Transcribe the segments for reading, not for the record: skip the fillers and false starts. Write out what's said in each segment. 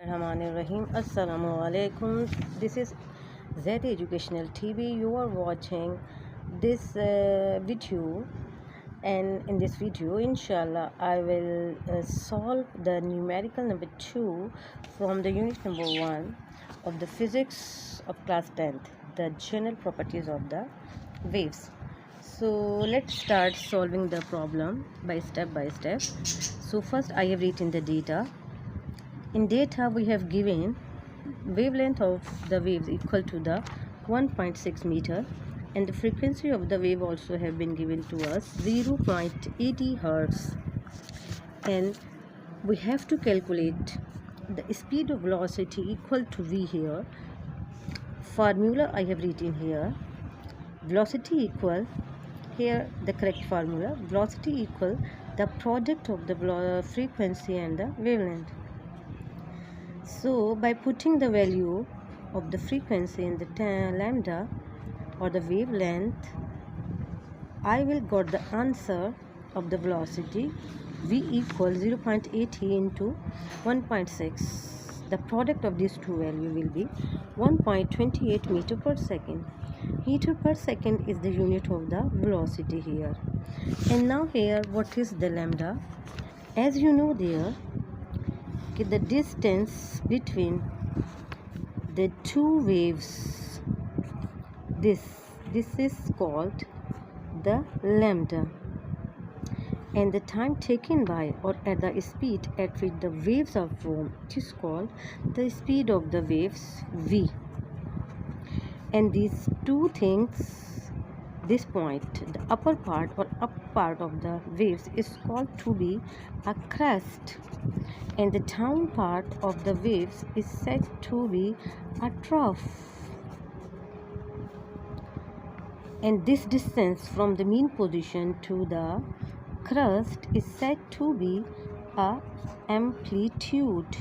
Bismillahirrahmanirrahim. Assalamu alaikum. This is Zaidi Educational TV. You are watching this video, and in this video, inshallah, I will solve the numerical number 2 from the unit number 1 of the physics of class 10th, the general properties of the waves. So let's start solving the problem by step. So first I have written the data. In data we have given wavelength of the waves equal to the 1.6 meter, and the frequency of the wave also have been given to us 0.80 hertz, and we have to calculate the speed of velocity equal to v. Here formula I have written here. Velocity equal, here the correct formula, velocity equal the product of the frequency and the wavelength. So by putting the value of the frequency in the lambda or the wavelength, I will got the answer of the velocity v equal 0.80 into 1.6. The product of these two values will be 1.28 meter per second. Meter per second is the unit of the velocity here. And now here, what is the lambda? As you know, there the distance between the two waves, this is called the lambda, and the time taken by or at the speed at which the waves are formed, it is called the speed of the waves v. And these two things, this point, the upper part or up part of the waves is called to be a crest, and the down part of the waves is said to be a trough. And this distance from the mean position to the crest is said to be a amplitude.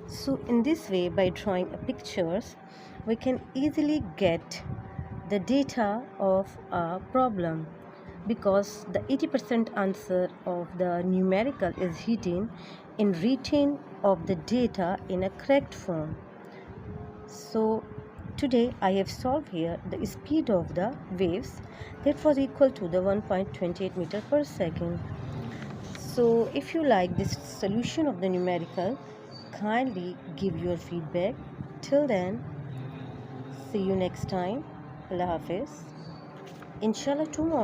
So in this way, by drawing pictures, we can easily get the data of a problem, because the 80% answer of the numerical is hidden in written of the data in a correct form. So today I have solved here the speed of the waves that was equal to the 1.28 meter per second. So if you like this solution of the numerical, kindly give your feedback. Till then, see you next time. Allah Hafiz. Inshallah tomorrow